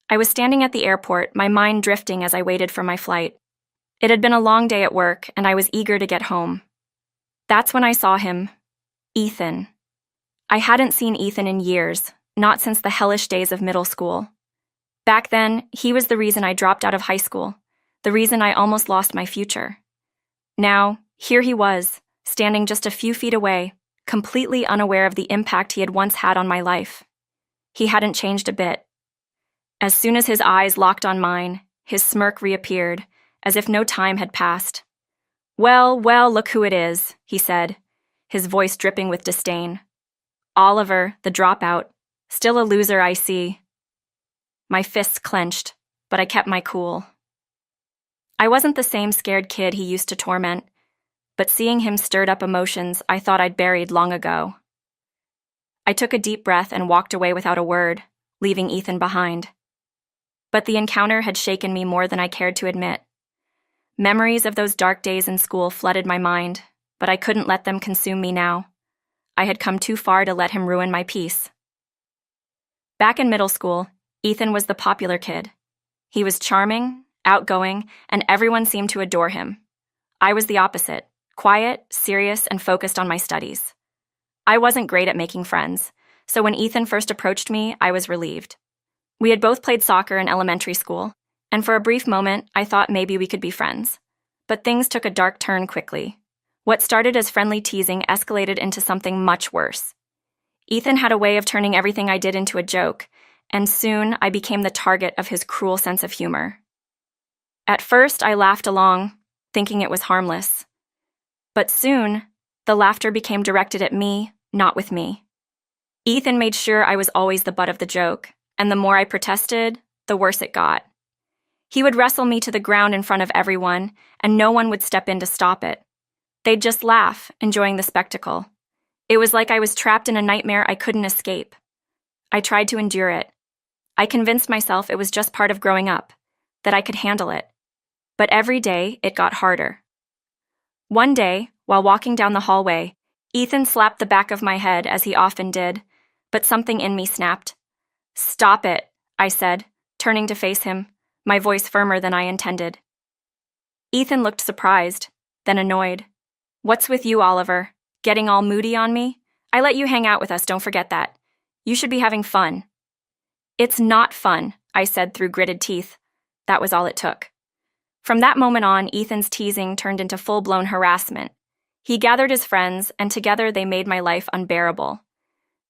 I was standing at the airport, my mind drifting as I waited for my flight. It had been a long day at work, and I was eager to get home. That's when I saw him, Ethan. I hadn't seen Ethan in years, not since the hellish days of middle school. Back then, he was the reason I dropped out of high school, the reason I almost lost my future. Now, here he was, standing just a few feet away, completely unaware of the impact he had once had on my life. He hadn't changed a bit. As soon as his eyes locked on mine, his smirk reappeared, as if no time had passed. "Well, well, look who it is," he said, his voice dripping with disdain. "Oliver, the dropout. Still a loser, I see." My fists clenched, but I kept my cool. I wasn't the same scared kid he used to torment, but seeing him stirred up emotions I thought I'd buried long ago. I took a deep breath and walked away without a word, leaving Ethan behind. But the encounter had shaken me more than I cared to admit. Memories of those dark days in school flooded my mind, but I couldn't let them consume me now. I had come too far to let him ruin my peace. Back in middle school, Ethan was the popular kid. He was charming, outgoing, and everyone seemed to adore him. I was the opposite, quiet, serious, and focused on my studies. I wasn't great at making friends, so when Ethan first approached me, I was relieved. We had both played soccer in elementary school, and for a brief moment, I thought maybe we could be friends. But things took a dark turn quickly. What started as friendly teasing escalated into something much worse. Ethan had a way of turning everything I did into a joke, and soon I became the target of his cruel sense of humor. At first, I laughed along, thinking it was harmless. But soon, the laughter became directed at me, not with me. Ethan made sure I was always the butt of the joke, and the more I protested, the worse it got. He would wrestle me to the ground in front of everyone, and no one would step in to stop it. They'd just laugh, enjoying the spectacle. It was like I was trapped in a nightmare I couldn't escape. I tried to endure it. I convinced myself it was just part of growing up, that I could handle it. But every day, it got harder. One day, while walking down the hallway, Ethan slapped the back of my head as he often did, but something in me snapped. "Stop it," I said, turning to face him, my voice firmer than I intended. Ethan looked surprised, then annoyed. "What's with you, Oliver? Getting all moody on me? I let you hang out with us, don't forget that. You should be having fun." "It's not fun," I said through gritted teeth. That was all it took. From that moment on, Ethan's teasing turned into full-blown harassment. He gathered his friends, and together they made my life unbearable.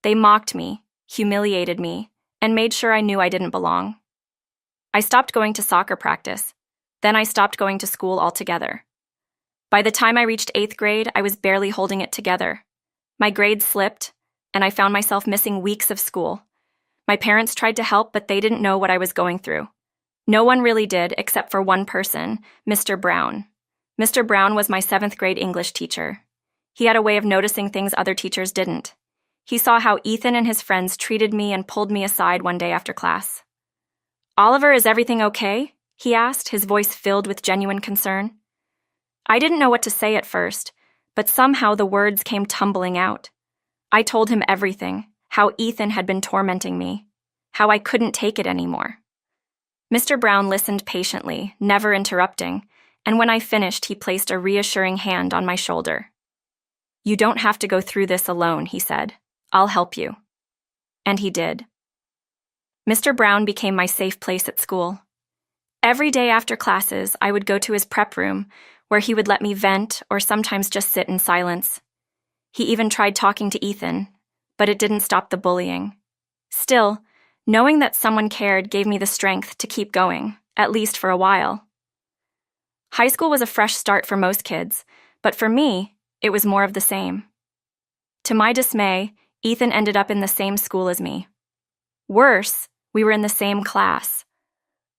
They mocked me, humiliated me, and made sure I knew I didn't belong. I stopped going to soccer practice. Then I stopped going to school altogether. By the time I reached 8th grade, I was barely holding it together. My grades slipped, and I found myself missing weeks of school. My parents tried to help, but they didn't know what I was going through. No one really did, except for one person, Mr. Brown. Mr. Brown was my 7th grade English teacher. He had a way of noticing things other teachers didn't. He saw how Ethan and his friends treated me and pulled me aside one day after class. "Oliver, is everything okay?" he asked, his voice filled with genuine concern. I didn't know what to say at first, but somehow the words came tumbling out. I told him everything, how Ethan had been tormenting me, how I couldn't take it anymore. Mr. Brown listened patiently, never interrupting, and when I finished, he placed a reassuring hand on my shoulder. "You don't have to go through this alone," he said. "I'll help you." And he did. Mr. Brown became my safe place at school. Every day after classes, I would go to his prep room, where he would let me vent or sometimes just sit in silence. He even tried talking to Ethan, but it didn't stop the bullying. Still, knowing that someone cared gave me the strength to keep going, at least for a while. High school was a fresh start for most kids, but for me, it was more of the same. To my dismay, Ethan ended up in the same school as me. Worse, we were in the same class.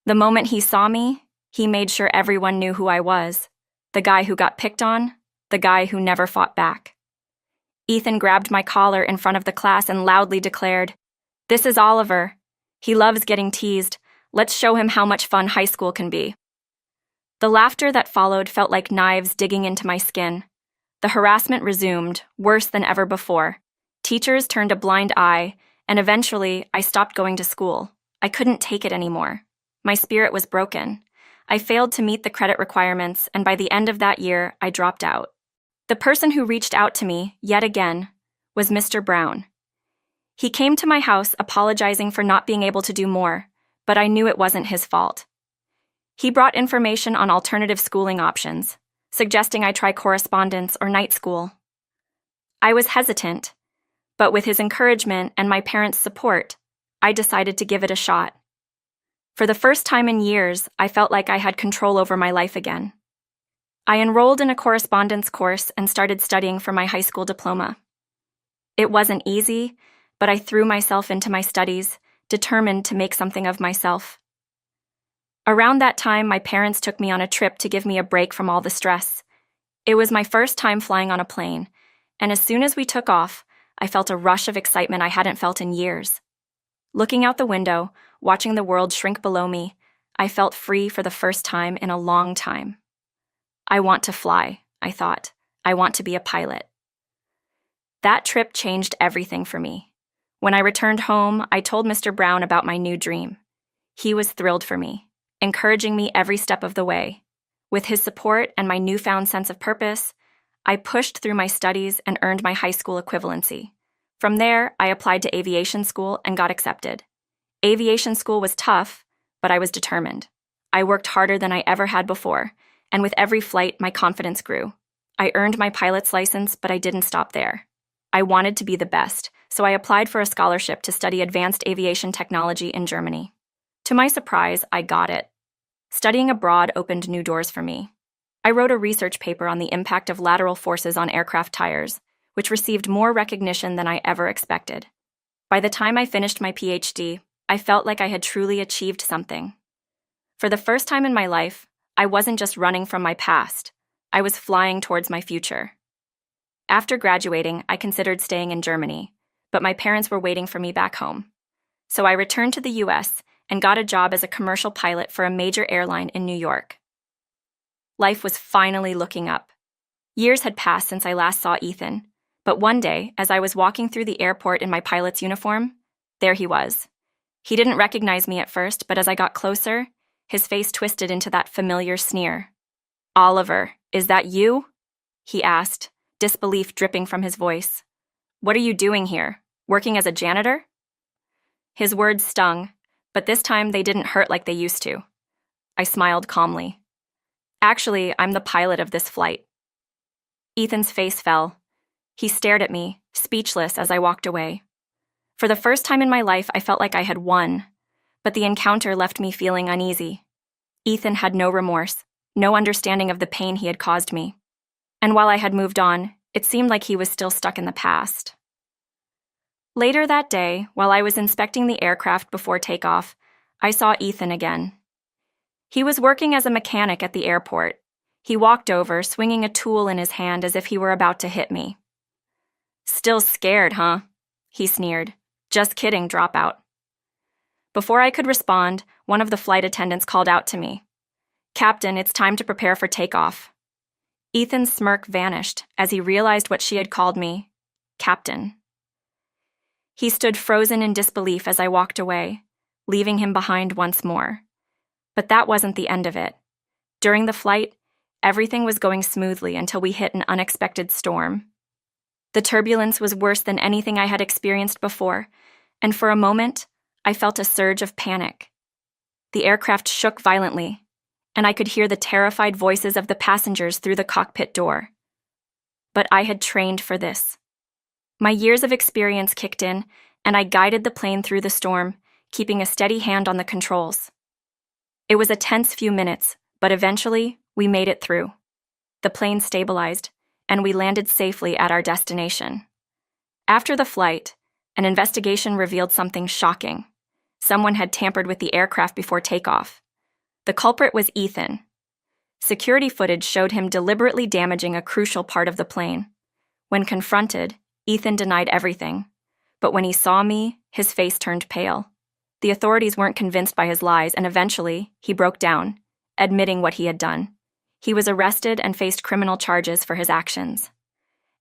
The moment he saw me, he made sure everyone knew who I was. The guy who got picked on, the guy who never fought back. Ethan grabbed my collar in front of the class and loudly declared, "This is Oliver. He loves getting teased. Let's show him how much fun high school can be." The laughter that followed felt like knives digging into my skin. The harassment resumed, worse than ever before. Teachers turned a blind eye, and eventually I stopped going to school, I couldn't take it anymore. My spirit was broken. I failed to meet the credit requirements, and by the end of that year, I dropped out. The person who reached out to me, yet again, was Mr. Brown. He came to my house apologizing for not being able to do more, but I knew it wasn't his fault. He brought information on alternative schooling options, suggesting I try correspondence or night school. I was hesitant, but with his encouragement and my parents' support, I decided to give it a shot. For the first time in years, I felt like I had control over my life again. I enrolled in a correspondence course and started studying for my high school diploma. It wasn't easy, but I threw myself into my studies, determined to make something of myself. Around that time, my parents took me on a trip to give me a break from all the stress. It was my first time flying on a plane, and as soon as we took off, I felt a rush of excitement I hadn't felt in years. Looking out the window, watching the world shrink below me, I felt free for the first time in a long time. I want to fly, I thought. I want to be a pilot. That trip changed everything for me. When I returned home, I told Mr. Brown about my new dream. He was thrilled for me, encouraging me every step of the way. With his support and my newfound sense of purpose, I pushed through my studies and earned my high school equivalency. From there, I applied to aviation school and got accepted. Aviation school was tough, but I was determined. I worked harder than I ever had before, and with every flight, my confidence grew. I earned my pilot's license, but I didn't stop there. I wanted to be the best, so I applied for a scholarship to study advanced aviation technology in Germany. To my surprise, I got it. Studying abroad opened new doors for me. I wrote a research paper on the impact of lateral forces on aircraft tires, which received more recognition than I ever expected. By the time I finished my PhD, I felt like I had truly achieved something. For the first time in my life, I wasn't just running from my past, I was flying towards my future. After graduating, I considered staying in Germany, but my parents were waiting for me back home. So I returned to the US and got a job as a commercial pilot for a major airline in New York. Life was finally looking up. Years had passed since I last saw Ethan, but one day, as I was walking through the airport in my pilot's uniform, there he was. He didn't recognize me at first, but as I got closer, his face twisted into that familiar sneer. "Oliver, is that you?" he asked, disbelief dripping from his voice. "What are you doing here? Working as a janitor?" His words stung, but this time they didn't hurt like they used to. I smiled calmly. "Actually, I'm the pilot of this flight." Ethan's face fell. He stared at me, speechless as I walked away. For the first time in my life, I felt like I had won, but the encounter left me feeling uneasy. Ethan had no remorse, no understanding of the pain he had caused me. And while I had moved on, it seemed like he was still stuck in the past. Later that day, while I was inspecting the aircraft before takeoff, I saw Ethan again. He was working as a mechanic at the airport. He walked over, swinging a tool in his hand as if he were about to hit me. "Still scared, huh?" he sneered. "Just kidding, dropout." Before I could respond, one of the flight attendants called out to me. "Captain, it's time to prepare for takeoff." Ethan's smirk vanished as he realized what she had called me, Captain. He stood frozen in disbelief as I walked away, leaving him behind once more. But that wasn't the end of it. During the flight, everything was going smoothly until we hit an unexpected storm. The turbulence was worse than anything I had experienced before, and for a moment, I felt a surge of panic. The aircraft shook violently, and I could hear the terrified voices of the passengers through the cockpit door. But I had trained for this. My years of experience kicked in, and I guided the plane through the storm, keeping a steady hand on the controls. It was a tense few minutes, but eventually, we made it through. The plane stabilized, and we landed safely at our destination. After the flight, an investigation revealed something shocking. Someone had tampered with the aircraft before takeoff. The culprit was Ethan. Security footage showed him deliberately damaging a crucial part of the plane. When confronted, Ethan denied everything. But when he saw me, his face turned pale. The authorities weren't convinced by his lies, and eventually, he broke down, admitting what he had done. He was arrested and faced criminal charges for his actions.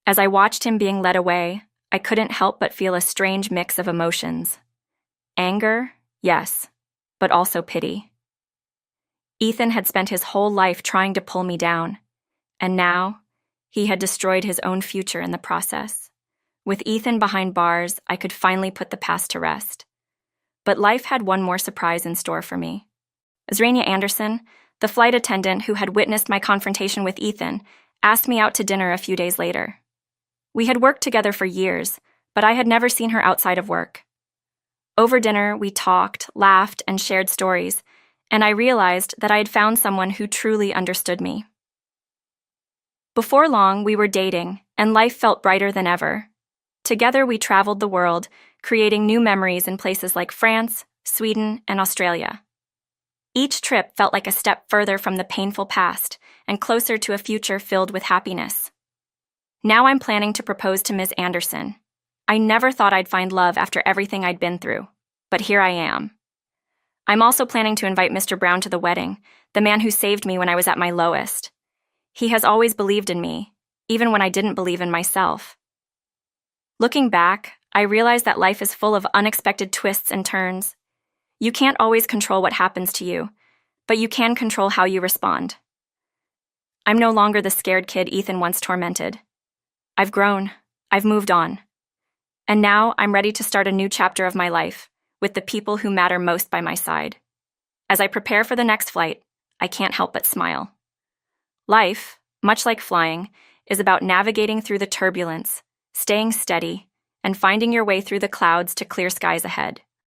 As I watched him being led away, I couldn't help but feel a strange mix of emotions. Anger, yes, but also pity. Ethan had spent his whole life trying to pull me down, and now he had destroyed his own future in the process. With Ethan behind bars, I could finally put the past to rest. But life had one more surprise in store for me. Azrania Anderson, the flight attendant who had witnessed my confrontation with Ethan, asked me out to dinner a few days later. We had worked together for years, but I had never seen her outside of work. Over dinner, we talked, laughed, and shared stories, and I realized that I had found someone who truly understood me. Before long, we were dating, and life felt brighter than ever. Together, we traveled the world, creating new memories in places like France, Sweden, and Australia. Each trip felt like a step further from the painful past and closer to a future filled with happiness. Now I'm planning to propose to Ms. Anderson. I never thought I'd find love after everything I'd been through, but here I am. I'm also planning to invite Mr. Brown to the wedding, the man who saved me when I was at my lowest. He has always believed in me, even when I didn't believe in myself. Looking back, I realize that life is full of unexpected twists and turns. You can't always control what happens to you, but you can control how you respond. I'm no longer the scared kid Ethan once tormented. I've grown, I've moved on. And now I'm ready to start a new chapter of my life, with the people who matter most by my side. As I prepare for the next flight, I can't help but smile. Life, much like flying, is about navigating through the turbulence, staying steady, and finding your way through the clouds to clear skies ahead.